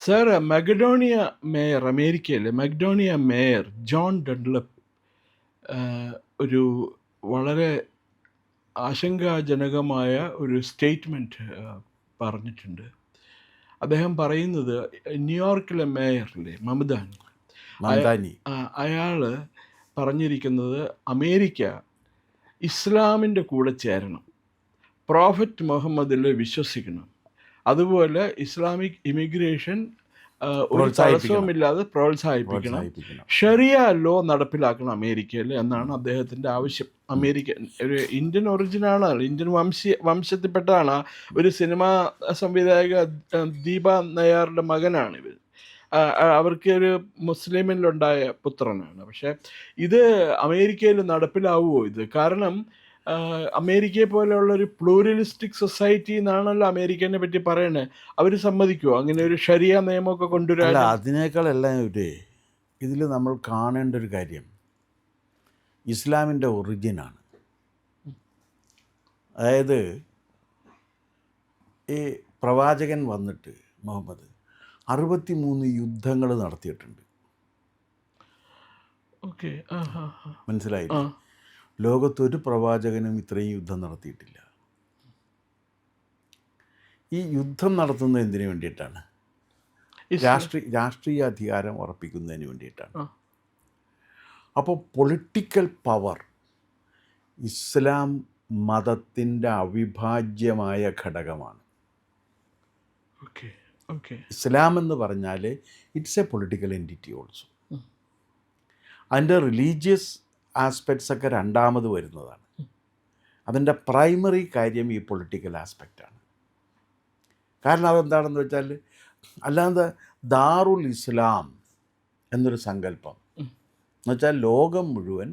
Sir, മക്ഡോണിയ mayor, അമേരിക്കയിലെ മക്ഡോണിയ mayor John Dunlop ഒരു വളരെ ആശങ്കാജനകമായ ഒരു സ്റ്റേറ്റ്മെൻറ്റ് പറഞ്ഞിട്ടുണ്ട്. അദ്ദേഹം പറയുന്നത്, ന്യൂയോർക്കിലെ മേയറില്ലേ മമദാനി, മംദാനി അയാൾ പറഞ്ഞിരിക്കുന്നത് അമേരിക്ക ഇസ്ലാമിൻ്റെ കൂടെ ചേരണം, പ്രോഫറ്റ് മുഹമ്മദിൽ വിശ്വസിക്കണം, അതുപോലെ ഇസ്ലാമിക് ഇമിഗ്രേഷൻ ഒരു തടസ്സവുമില്ലാതെ പ്രോത്സാഹിപ്പിക്കണം, ഷറിയ ലോ നടപ്പിലാക്കണം അമേരിക്കയിൽ എന്നാണ് അദ്ദേഹത്തിൻ്റെ ആവശ്യം. അമേരിക്കൻ ഒരു ഇന്ത്യൻ ഒറിജിനാണ്, ഇന്ത്യൻ വംശത്തിൽപ്പെട്ടതാണ്. ഒരു സിനിമാ സംവിധായക ദീപ നയ്യാറുടെ മകനാണ് ഇവർ. അവർക്ക് ഒരു മുസ്ലിമിലുണ്ടായ പുത്രനാണ്. പക്ഷേ ഇത് അമേരിക്കയിൽ നടപ്പിലാവുമോ ഇത്? കാരണം അമേരിക്കയെ പോലെയുള്ളൊരു പ്ലൂറലിസ്റ്റിക് സൊസൈറ്റി എന്നാണല്ലോ അമേരിക്കനെ പറ്റി പറയണേ. അവർ സമ്മതിക്കുമോ അങ്ങനെ ഒരു ശരിയ നിയമമൊക്കെ കൊണ്ടുവരാൻ? അതിനേക്കാളെല്ലാം ഇതിൽ നമ്മൾ കാണേണ്ട ഒരു കാര്യം ഇസ്ലാമിൻ്റെ ഒറിജിനാണ്. അതായത് ഈ പ്രവാചകൻ വന്നിട്ട് മുഹമ്മദ് 63 യുദ്ധങ്ങൾ നടത്തിയിട്ടുണ്ട്. ഓക്കെ, മനസ്സിലായില്ലേ? ലോകത്തൊരു പ്രവാചകനും ഇത്രയും യുദ്ധം നടത്തിയിട്ടില്ല. ഈ യുദ്ധം നടത്തുന്നത് എന്തിനു വേണ്ടിയിട്ടാണ്? രാഷ്ട്രീയ അധികാരം ഉറപ്പിക്കുന്നതിന് വേണ്ടിയിട്ടാണ്. അപ്പോൾ പൊളിറ്റിക്കൽ പവർ ഇസ്ലാം മതത്തിൻ്റെ അവിഭാജ്യമായ ഘടകമാണ്. ഇസ്ലാം എന്ന് പറഞ്ഞാൽ it's A political entity also. അതിൻ്റെ റിലീജിയസ് ആസ്പെക്ട്സ് ഒക്കെ രണ്ടാമത് വരുന്നതാണ്. അതിൻ്റെ പ്രൈമറി കാര്യം ഈ പൊളിറ്റിക്കൽ ആസ്പെക്റ്റാണ്. കാരണം അതെന്താണെന്ന് വെച്ചാൽ, അല്ലാതെ ദാറുൽ ഇസ്ലാം എന്നൊരു സങ്കല്പം എന്ന് വെച്ചാൽ ലോകം മുഴുവൻ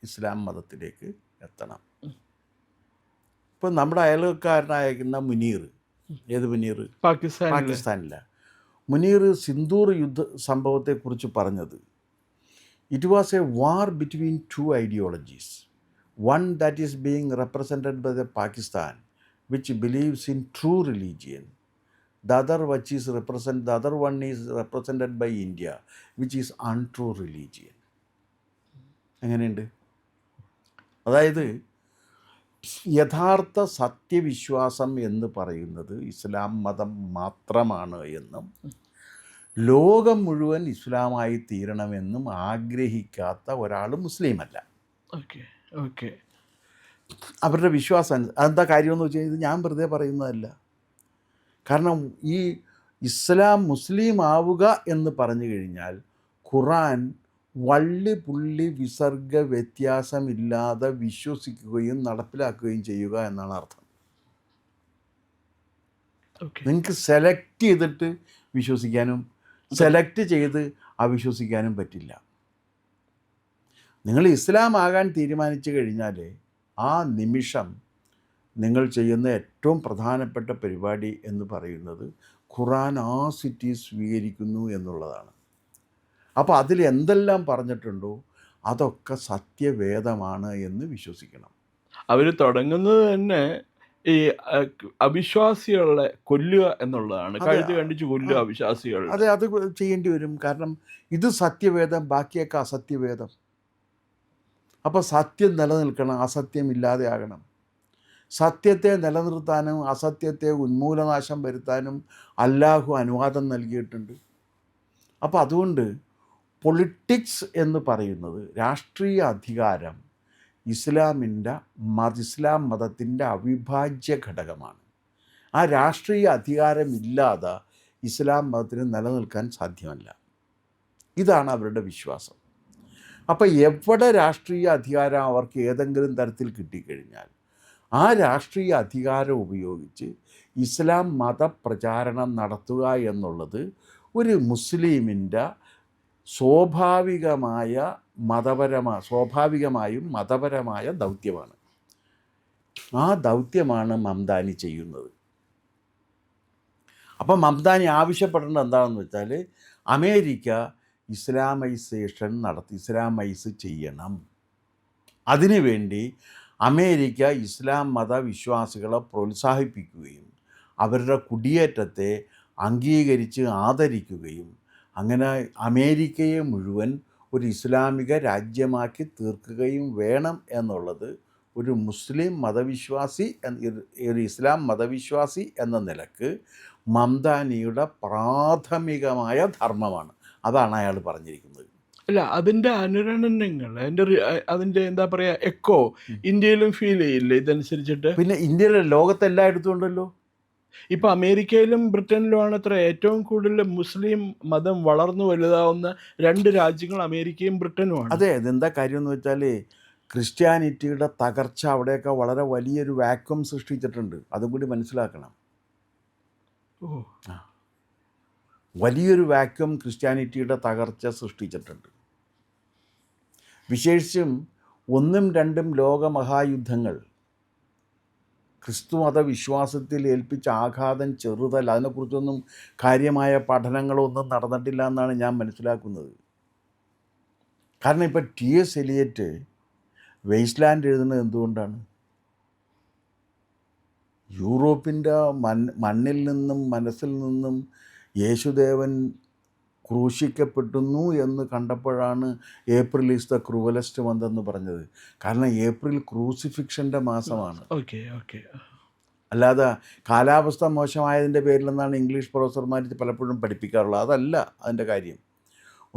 ഇസ്ലാം മതത്തിലേക്ക് എത്തണം. ഇപ്പം നമ്മുടെ അയൽക്കാരനായിരിക്കുന്ന മുനീർ, ഏത് മുനീർ? പാകിസ്ഥാനില്ല. മുനീർ സിന്ദൂർ യുദ്ധ സംഭവത്തെക്കുറിച്ച് പറഞ്ഞത്, it was a war between two ideologies. One that is being represented by the Pakistan which believes in true religion. The other one is represented by India, which is untrue religion. എങ്ങനെയുണ്ട്? അതായത് യഥാർത്ഥ സത്യവിശ്വാസം എന്ന് പറയുന്നത് ഇസ്ലാം മതം മാത്രമാണ് എന്നും ലോകം മുഴുവൻ ഇസ്ലാമായി തീരണമെന്നും ആഗ്രഹിക്കാത്ത ഒരാൾ മുസ്ലിമല്ല. അവരുടെ വിശ്വാസം അതെന്താ കാര്യമെന്ന് വെച്ച് കഴിഞ്ഞാൽ, ഇത് ഞാൻ വെറുതെ പറയുന്നതല്ല. കാരണം ഈ ഇസ്ലാം മുസ്ലിം ആവുക എന്ന് പറഞ്ഞു കഴിഞ്ഞാൽ ഖുറാൻ വള്ളി പുള്ളി വിസർഗ വ്യത്യാസമില്ലാതെ വിശ്വസിക്കുകയും നടപ്പിലാക്കുകയും ചെയ്യുക എന്നാണ് അർത്ഥം. നിങ്ങൾക്ക് സെലക്ട് ചെയ്തിട്ട് വിശ്വസിക്കാനും സെലക്ട് ചെയ്ത് അവിശ്വസിക്കാനും പറ്റില്ല. നിങ്ങൾ ഇസ്ലാം ആകാൻ തീരുമാനിച്ചു കഴിഞ്ഞാൽ ആ നിമിഷം നിങ്ങൾ ചെയ്യുന്ന ഏറ്റവും പ്രധാനപ്പെട്ട പരിപാടി എന്ന് പറയുന്നത് ഖുറാൻ ആസിറ്റി സ്വീകരിക്കുന്നു എന്നുള്ളതാണ്. അപ്പോൾ അതിൽ എന്തെല്ലാം പറഞ്ഞിട്ടുണ്ടോ അതൊക്കെ സത്യവേദമാണ് എന്ന് വിശ്വസിക്കണം. അവർ തുടങ്ങുന്നത് തന്നെ ഈ അവിശ്വാസികളെ കൊല്ലുക എന്നുള്ളതാണ്. കഴുത്ത് കണ്ടിച്ച് കൊല്ലുക അവിശ്വാസികൾ. അതെ, അത് ചെയ്യേണ്ടി വരും. കാരണം ഇത് സത്യവേദം, ബാക്കിയൊക്കെ അസത്യവേദം. അപ്പോൾ സത്യം നിലനിൽക്കണം, അസത്യം ഇല്ലാതെ ആകണം. സത്യത്തെ നിലനിർത്താനും അസത്യത്തെ ഉന്മൂലനാശം വരുത്താനും അല്ലാഹു അനുവാദം നൽകിയിട്ടുണ്ട്. അപ്പോൾ അതുകൊണ്ട് പൊളിറ്റിക്സ് എന്ന് പറയുന്നത്, രാഷ്ട്രീയ അധികാരം ഇസ്ലാം മതത്തിൻ്റെ അവിഭാജ്യ ഘടകമാണ്. ആ രാഷ്ട്രീയ അധികാരമില്ലാതെ ഇസ്ലാം മതത്തിന് നിലനിൽക്കാൻ സാധ്യമല്ല. ഇതാണ് അവരുടെ വിശ്വാസം. അപ്പോൾ എവിടെ രാഷ്ട്രീയ അധികാരം അവർക്ക് ഏതെങ്കിലും തരത്തിൽ കിട്ടിക്കഴിഞ്ഞാൽ ആ രാഷ്ട്രീയ അധികാരം ഉപയോഗിച്ച് ഇസ്ലാം മതപ്രചാരണം നടത്തുക എന്നുള്ളത് ഒരു മുസ്ലിമിൻ്റെ സ്വാഭാവികമായും മതപരമായ ദൗത്യമാണ്. ആ ദൗത്യമാണ് മംദാനി ചെയ്യുന്നത്. അപ്പം മംദാനി ആവശ്യപ്പെടേണ്ടത് എന്താണെന്ന് വെച്ചാൽ, അമേരിക്ക ഇസ്ലാമൈസ് ചെയ്യണം. അതിനുവേണ്ടി അമേരിക്ക ഇസ്ലാം മതവിശ്വാസികളെ പ്രോത്സാഹിപ്പിക്കുകയും അവരുടെ കുടിയേറ്റത്തെ അംഗീകരിച്ച് ആദരിക്കുകയും അങ്ങനെ അമേരിക്കയെ മുഴുവൻ ഒരു ഇസ്ലാമിക രാജ്യമാക്കി തീർക്കുകയും വേണം എന്നുള്ളത് ഒരു മുസ്ലിം മതവിശ്വാസി ഒരു ഇസ്ലാം മതവിശ്വാസി എന്ന നിലക്ക് മംദാനിയുടെ പ്രാഥമികമായ ധർമ്മമാണ്. അതാണ് അയാൾ പറഞ്ഞിരിക്കുന്നത്. അല്ല, അതിൻ്റെ അനുരണനങ്ങൾ, അതിൻ്റെ എന്താ പറയുക, എക്കോ ഇന്ത്യയിലും ഫീൽ ചെയ്യില്ലേ ഇതനുസരിച്ചിട്ട്? പിന്നെ ഇന്ത്യയിലെ ലോകത്തെല്ലായിടത്തും ഉണ്ടല്ലോ. ഇപ്പം അമേരിക്കയിലും ബ്രിട്ടനിലുമാണ് അത്ര ഏറ്റവും കൂടുതൽ മുസ്ലിം മതം വളർന്നു വലുതാവുന്ന 2 രാജ്യങ്ങൾ അമേരിക്കയും ബ്രിട്ടനുമാണ്. അതെ, ഇതെന്താ കാര്യം എന്ന് വെച്ചാൽ ക്രിസ്ത്യാനിറ്റിയുടെ തകർച്ച അവിടെയൊക്കെ വളരെ വലിയൊരു വാക്വം സൃഷ്ടിച്ചിട്ടുണ്ട്. അതും കൂടി മനസ്സിലാക്കണം. ഓ, വലിയൊരു വാക്വം ക്രിസ്ത്യാനിറ്റിയുടെ തകർച്ച സൃഷ്ടിച്ചിട്ടുണ്ട്. വിശേഷിച്ചും 1ഉം 2ഉം ലോകമഹായുദ്ധങ്ങൾ ക്രിസ്തുമത വിശ്വാസത്തിൽ ഏൽപ്പിച്ച ആഘാതം ചെറുതല്ല. അതിനെക്കുറിച്ചൊന്നും കാര്യമായ പഠനങ്ങളൊന്നും നടന്നിട്ടില്ല എന്നാണ് ഞാൻ മനസ്സിലാക്കുന്നത്. കാരണം ഇപ്പം T.S. എലിയറ്റ് വേസ്റ്റ്ലാൻഡ് എഴുതുന്നത് എന്തുകൊണ്ടാണ്? യൂറോപ്പിൻ്റെ മണ്ണിൽ നിന്നും മനസ്സിൽ നിന്നും യേശുദേവൻ ക്രൂശിക്കപ്പെടുന്നു എന്ന് കണ്ടപ്പോഴാണ് April is the cruellest month എന്ന് പറഞ്ഞത്. കാരണം ഏപ്രിൽ ക്രൂസിഫിക്ഷൻ്റെ മാസമാണ്. Okay okay. അല്ലാതെ കാലാവസ്ഥ മോശമായതിൻ്റെ പേരിലെന്നാണ് ഇംഗ്ലീഷ് പ്രൊഫസർമാർ പലപ്പോഴും പഠിപ്പിക്കാറുള്ളത്. അതല്ല അതിൻ്റെ കാര്യം.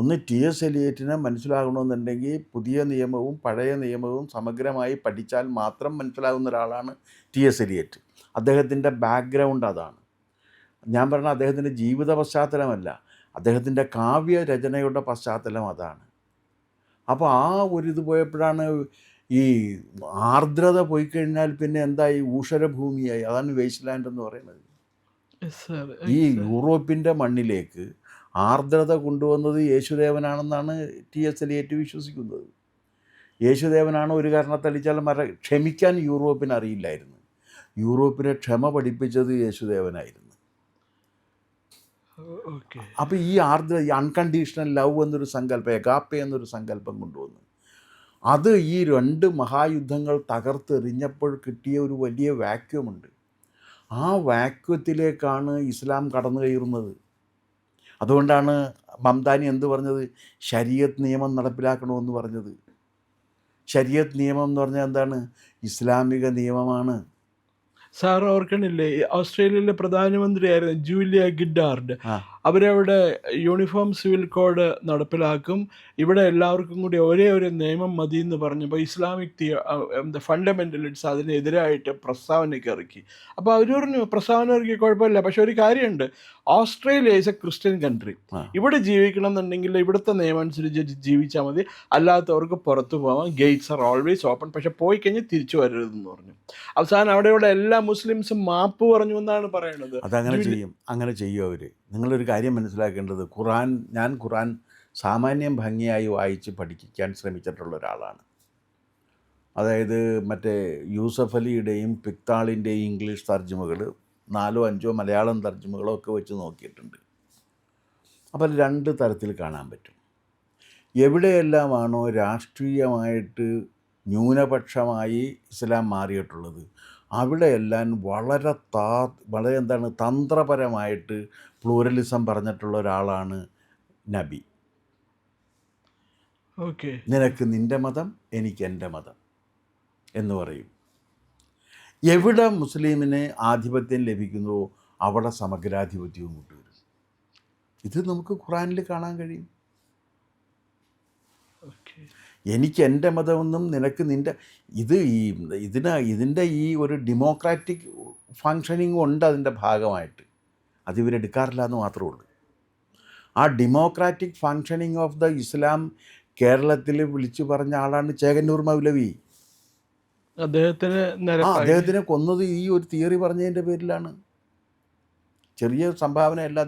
ഒന്ന് T.S. എലിയറ്റിനെ മനസ്സിലാകണമെന്നുണ്ടെങ്കിൽ പുതിയ നിയമവും പഴയ നിയമവും സമഗ്രമായി പഠിച്ചാൽ മാത്രം മനസ്സിലാകുന്ന ഒരാളാണ് T.S. എലിയറ്റ്. അദ്ദേഹത്തിൻ്റെ ബാക്ക്ഗ്രൗണ്ട് അതാണ്. ഞാൻ പറഞ്ഞ അദ്ദേഹത്തിൻ്റെ ജീവിത പശ്ചാത്തലമല്ല, അദ്ദേഹത്തിൻ്റെ കാവ്യരചനയുടെ പശ്ചാത്തലം അതാണ്. അപ്പോൾ ആ ഒരിത് പോയപ്പോഴാണ് ഈ ആർദ്രത പോയി കഴിഞ്ഞാൽ പിന്നെ എന്തായി? ഊഷരഭൂമിയായി. അതാണ് വേസ്റ്റ്ലാൻഡ് എന്ന് പറയുന്നത്. ഈ യൂറോപ്പിൻ്റെ മണ്ണിലേക്ക് ആർദ്രത കൊണ്ടുവന്നത് യേശുദേവനാണെന്നാണ് T.S. എലിയറ്റ് വിശ്വസിക്കുന്നത്. യേശുദേവനാണ് ഒരു കാരണത്തടിച്ചാൽ ക്ഷമിക്കാൻ യൂറോപ്പിന് അറിയില്ലായിരുന്നു. യൂറോപ്പിനെ ക്ഷമ പഠിപ്പിച്ചത് യേശുദേവനായിരുന്നു. അപ്പോൾ ഈ അൺകണ്ടീഷണൽ ലവ് എന്നൊരു സങ്കല്പം, എഗാപ്പെ എന്നൊരു സങ്കല്പം കൊണ്ടുവന്നു. അത് ഈ 2 മഹായുദ്ധങ്ങൾ തകർത്തെറിഞ്ഞപ്പോൾ കിട്ടിയ ഒരു വലിയ വാക്യൂമുണ്ട്. ആ വാക്യൂത്തിലേക്കാണ് ഇസ്ലാം കടന്നു കയറുന്നത്. അതുകൊണ്ടാണ് മംദാനി എന്ത് പറഞ്ഞത്? ശരീഅത്ത് നിയമം നടപ്പിലാക്കണമെന്ന് പറഞ്ഞത്. ശരീഅത്ത് നിയമം എന്ന് പറഞ്ഞാൽ എന്താണ്? ഇസ്ലാമിക നിയമമാണ്. സാർ ഓർക്കണില്ലേ, ഓസ്ട്രേലിയയിലെ പ്രധാനമന്ത്രിയായിരുന്നു ജൂലിയ ഗില്ലാർഡ്. അവരവിടെ യൂണിഫോം സിവിൽ കോഡ് നടപ്പിലാക്കും, ഇവിടെ എല്ലാവർക്കും കൂടി ഒരേ ഒരു നിയമം മതി എന്ന് പറഞ്ഞപ്പോൾ ഇസ്ലാമിക് ഫണ്ടമെൻ്റലിറ്റ്സ് അതിനെതിരായിട്ട് പ്രസ്താവനയ്ക്ക് ഇറക്കി. അപ്പോൾ അവർ പറഞ്ഞു പ്രസ്താവന ഇറക്കി കുഴപ്പമില്ല, പക്ഷെ ഒരു കാര്യമുണ്ട്, Australia is A Christian country. ഇവിടെ ജീവിക്കണം എന്നുണ്ടെങ്കിൽ ഇവിടുത്തെ നിയമം അനുസരിച്ച് ജീവിച്ചാൽ മതി, അല്ലാത്തവർക്ക് പുറത്തു പോകാം, ഗേറ്റ്സ് ആർ ഓൾവേസ് ഓപ്പൺ, പക്ഷെ പോയി കഴിഞ്ഞാൽ തിരിച്ചു വരരുതെന്ന് പറഞ്ഞു. അവസാനം അവിടെയുള്ള എല്ലാ മുസ്ലിംസും മാപ്പ് പറഞ്ഞു എന്നാണ് പറയുന്നത്. അതങ്ങനെ ചെയ്യും, അങ്ങനെ ചെയ്യും അവർ. നിങ്ങളൊരു കാര്യം മനസ്സിലാക്കേണ്ടത്, ഞാൻ ഖുറാൻ സാമാന്യം ഭംഗിയായി വായിച്ച് പഠിക്കാൻ ശ്രമിച്ചിട്ടുള്ള ഒരാളാണ്. അതായത് മറ്റേ യൂസഫ് അലിയുടെയും പിക്താളിൻ്റെയും ഇംഗ്ലീഷ് തർജ്ജമകൾ 4 or 5 മലയാളം തർജ്ജമകളോ ഒക്കെ വെച്ച് നോക്കിയിട്ടുണ്ട്. അപ്പോൾ 2 തരത്തിൽ കാണാൻ പറ്റും. എവിടെയെല്ലാമാണോ രാഷ്ട്രീയമായിട്ട് ന്യൂനപക്ഷമായി ഇസ്ലാം മാറിയിട്ടുള്ളത്, അവിടെയെല്ലാം വളരെ തന്ത്രപരമായിട്ട് പ്ലൂറലിസം പറഞ്ഞിട്ടുള്ള ഒരാളാണ് നബി. ഓക്കെ, നിനക്ക് നിൻ്റെ മതം, എനിക്ക് എൻ്റെ മതം എന്ന് പറയും. എവിടെ മുസ്ലിമിന് ആധിപത്യം ലഭിക്കുന്നുവോ അവിടെ സമഗ്രാധിപത്യവും കൊണ്ടുവരും. ഇത് നമുക്ക് ഖുറാനിൽ കാണാൻ കഴിയും. എനിക്ക് എൻ്റെ മതമെന്നും നിനക്ക് നിൻ്റെ ഇതിൻ്റെ ഈ ഒരു ഡെമോക്രാറ്റിക് ഫങ്ഷനിങ് ഉണ്ട് അതിൻ്റെ ഭാഗമായിട്ട്. അതിവരെടുക്കാറില്ല എന്ന് മാത്രമേ ഉള്ളൂ. ആ ഡെമോക്രാറ്റിക് ഫങ്ഷനിങ് ഓഫ് ദ ഇസ്ലാം കേരളത്തിൽ വിളിച്ചു പറഞ്ഞ ആളാണ് ചേകന്നൂർ മൗലവി. അദ്ദേഹത്തിനെ കൊന്നത് ഈ ഒരു തിയറി പറഞ്ഞതിൻ്റെ പേരിലാണ്. ചെറിയ സംഭാവനയല്ല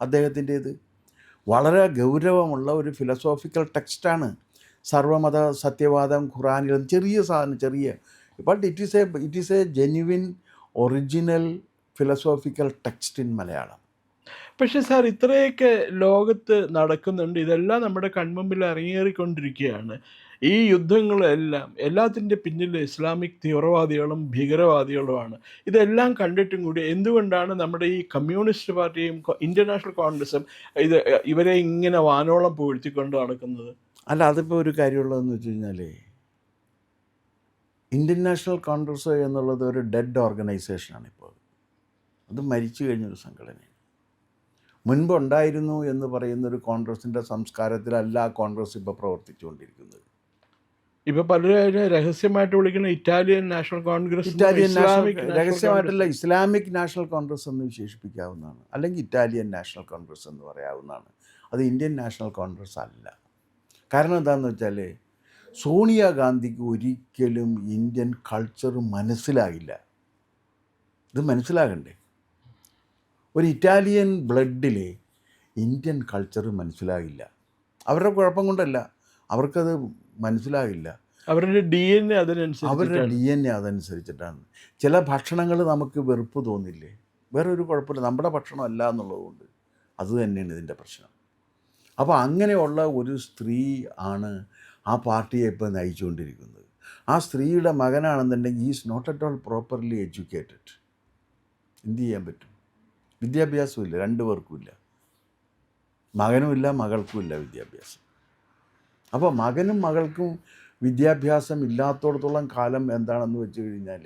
അദ്ദേഹത്തിൻ്റേത്. വളരെ ഗൗരവമുള്ള ഒരു ഫിലോസോഫിക്കൽ ടെക്സ്റ്റാണ് സർവമത സത്യവാദം ഖുറാനിൽ. ചെറിയ but it is A genuine original philosophical text in Malayalam. പക്ഷേ സാർ ഇത്രയൊക്കെ ലോകത്ത് നടക്കുന്നുണ്ട്. ഇതെല്ലാം നമ്മുടെ കൺമുമ്പിൽ അരങ്ങേറിക്കൊണ്ടിരിക്കുകയാണ്. ഈ യുദ്ധങ്ങളെല്ലാം എല്ലാത്തിൻ്റെ പിന്നിൽ ഇസ്ലാമിക് തീവ്രവാദികളും ഭീകരവാദികളുമാണ്. ഇതെല്ലാം കണ്ടിട്ടും കൂടി എന്തുകൊണ്ടാണ് നമ്മുടെ ഈ കമ്മ്യൂണിസ്റ്റ് പാർട്ടിയും ഇന്ത്യൻ നാഷണൽ കോൺഗ്രസും ഇവരെ ഇങ്ങനെ വാനോളം പുകഴ്ത്തിക്കൊണ്ട് നടക്കുന്നത്? അല്ല, അതിപ്പോൾ ഒരു കാര്യമുള്ളതെന്ന് വെച്ച് കഴിഞ്ഞാൽ, ഇന്ത്യൻ നാഷണൽ കോൺഗ്രസ് എന്നുള്ളത് ഒരു ഡെഡ് ഓർഗനൈസേഷനാണ് ഇപ്പോൾ. അത് മരിച്ചു കഴിഞ്ഞൊരു സംഘടനയാണ്. മുൻപുണ്ടായിരുന്നു എന്ന് പറയുന്നൊരു കോൺഗ്രസിൻ്റെ സംസ്കാരത്തിലല്ല കോൺഗ്രസ് ഇപ്പോൾ പ്രവർത്തിച്ചുകൊണ്ടിരിക്കുന്നത്. ഇപ്പൊ പലരും അതിനെ രഹസ്യമായിട്ട് വിളിക്കുന്ന ഇറ്റാലിയൻ നാഷണൽ കോൺഗ്രസ്, രഹസ്യമായിട്ടുള്ള ഇസ്ലാമിക് നാഷണൽ കോൺഗ്രസ് എന്ന് വിശേഷിപ്പിക്കാവുന്നതാണ്, അല്ലെങ്കിൽ ഇറ്റാലിയൻ നാഷണൽ കോൺഗ്രസ് എന്ന് പറയാവുന്നതാണ്. അത് ഇന്ത്യൻ നാഷണൽ കോൺഗ്രസ് അല്ല. കാരണം എന്താണെന്ന് വെച്ചാൽ, സോണിയാഗാന്ധിക്ക് ഒരിക്കലും ഇന്ത്യൻ കൾച്ചർ മനസ്സിലാകില്ല. ഇത് മനസ്സിലാകണ്ടേ? ഒരു ഇറ്റാലിയൻ ബ്ലഡിൽ ഇന്ത്യൻ കൾച്ചർ മനസ്സിലാകില്ല. അവരുടെ കുഴപ്പം കൊണ്ടല്ല, അവർക്കത് മനസ്സിലാകില്ല. അവരുടെ DNA അതനുസരിച്ചിട്ടാണ്. ചില ഭക്ഷണങ്ങൾ നമുക്ക് വെറുപ്പ് തോന്നില്ലേ? വേറെ ഒരു കുഴപ്പമില്ല, നമ്മുടെ ഭക്ഷണം അല്ല എന്നുള്ളതുകൊണ്ട്. അത് തന്നെയാണ് ഇതിൻ്റെ പ്രശ്നം. അപ്പോൾ അങ്ങനെയുള്ള ഒരു സ്ത്രീ ആണ് ആ പാർട്ടിയെ ഇപ്പോൾ നയിച്ചുകൊണ്ടിരിക്കുന്നത്. ആ സ്ത്രീയുടെ മകനാണെന്നുണ്ടെങ്കിൽ is not at all properly educated. എന്ത് ചെയ്യാൻ പറ്റും? വിദ്യാഭ്യാസമില്ല, രണ്ടു പേർക്കുമില്ല. മകനുമില്ല, മകൾക്കുമില്ല വിദ്യാഭ്യാസം. അപ്പോൾ മകനും മകൾക്കും വിദ്യാഭ്യാസം ഇല്ലാത്തടത്തോളം കാലം എന്താണെന്ന് വെച്ച് കഴിഞ്ഞാൽ,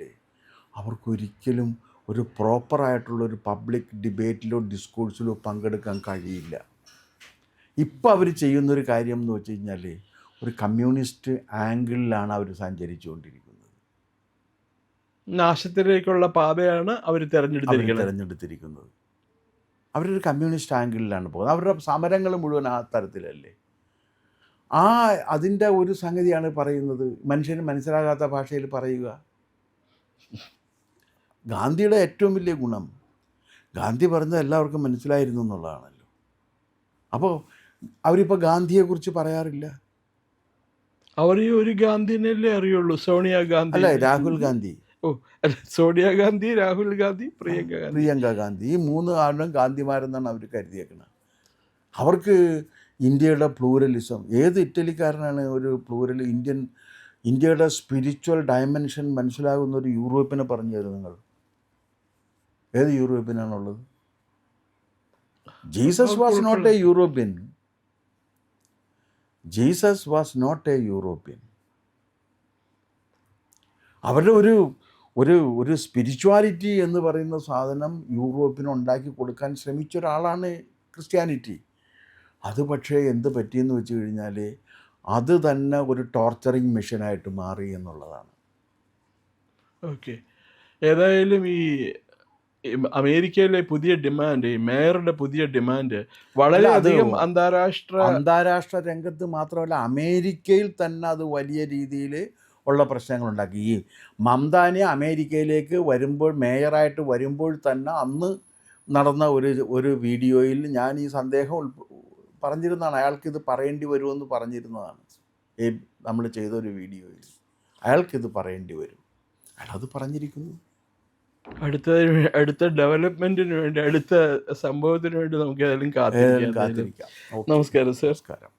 അവർക്കൊരിക്കലും ഒരു പ്രോപ്പറായിട്ടുള്ളൊരു പബ്ലിക് ഡിബേറ്റിലോ ഡിസ്കോഴ്സിലോ പങ്കെടുക്കാൻ കഴിയില്ല. ഇപ്പം അവർ ചെയ്യുന്നൊരു കാര്യം എന്ന് വെച്ച് കഴിഞ്ഞാൽ, ഒരു കമ്മ്യൂണിസ്റ്റ് ആംഗിളിലാണ് അവർ സഞ്ചരിച്ചുകൊണ്ടിരിക്കുന്നത്. നാശത്തിലേക്കുള്ള പാതയാണ് അവർ തിരഞ്ഞെടുത്തിരിക്കുന്നത്. അവരൊരു കമ്മ്യൂണിസ്റ്റ് ആംഗിളിലാണ് പോകുന്നത്. അവരുടെ സമരങ്ങൾ മുഴുവൻ ആ തരത്തിലല്ലേ. അതിൻ്റെ ഒരു സംഗതിയാണ് പറയുന്നത്, മനുഷ്യന് മനസ്സിലാകാത്ത ഭാഷയിൽ പറയുക. ഗാന്ധിയുടെ ഏറ്റവും വലിയ ഗുണം, ഗാന്ധി പറഞ്ഞത് എല്ലാവർക്കും മനസ്സിലായിരുന്നു എന്നുള്ളതാണല്ലോ. അപ്പോൾ അവരിപ്പോൾ ഗാന്ധിയെക്കുറിച്ച് പറയാറില്ല. അവർ ഒരു ഗാന്ധിനല്ലേ അറിയുള്ളൂ, സോണിയാഗാന്ധി അല്ല, രാഹുൽ ഗാന്ധി. സോണിയാഗാന്ധി, രാഹുൽ ഗാന്ധി, പ്രിയങ്ക ഗാന്ധി, ഈ 3 ആളും ഗാന്ധിമാരെന്നാണ് അവർ കരുതിയേക്കുന്നത്. അവർക്ക് ഇന്ത്യയുടെ പ്ലൂറലിസം, ഏത് ഇറ്റലിക്കാരനാണ് ഒരു ഇന്ത്യയുടെ സ്പിരിച്വൽ ഡയമെൻഷൻ മനസ്സിലാകുന്ന ഒരു യൂറോപ്പിനെ പറഞ്ഞു തരും നിങ്ങൾ? ഏത് യൂറോപ്യനാണുള്ളത്? Jesus was not a European. Jesus was not a European. അവരുടെ ഒരു സ്പിരിച്വാലിറ്റി എന്ന് പറയുന്ന സാധനം യൂറോപ്പിന് ഉണ്ടാക്കി കൊടുക്കാൻ ശ്രമിച്ച ഒരാളാണ് ക്രിസ്ത്യാനിറ്റി. അത് പക്ഷേ എന്ത് പറ്റിയെന്ന് വെച്ച് കഴിഞ്ഞാൽ, അത് തന്നെ ഒരു ടോർച്ചറിങ് മെഷീനായിട്ട് മാറി എന്നുള്ളതാണ്. ഓക്കെ, ഏതായാലും ഈ അമേരിക്കയിലെ പുതിയ ഡിമാൻഡ്, ഈ മേയറുടെ പുതിയ ഡിമാൻഡ് വളരെയധികം അന്താരാഷ്ട്ര രംഗത്ത് മാത്രമല്ല, അമേരിക്കയിൽ തന്നെ അത് വലിയ രീതിയിൽ ഉള്ള പ്രശ്നങ്ങളുണ്ടാക്കി. ഈ മംതാനെ അമേരിക്കയിലേക്ക് മേയറായിട്ട് വരുമ്പോൾ തന്നെ അന്ന് നടന്ന ഒരു വീഡിയോയിൽ ഞാൻ ഈ സന്ദേഹം പറഞ്ഞിരുന്നതാണ്, അയാൾക്കിത് പറയേണ്ടി വരുമെന്ന് പറഞ്ഞിരുന്നതാണ്. നമ്മൾ ചെയ്തൊരു വീഡിയോയിൽ അയാൾക്കിത് പറയേണ്ടി വരും. അയാളത് പറഞ്ഞിരിക്കുന്നു. അടുത്ത ഡെവലപ്മെന്റിന് വേണ്ടി, അടുത്ത സംഭവത്തിന് വേണ്ടി നമുക്ക് ഏതായാലും കാത്തിരിക്കാം. നമസ്കാരം സർ. നമസ്കാരം.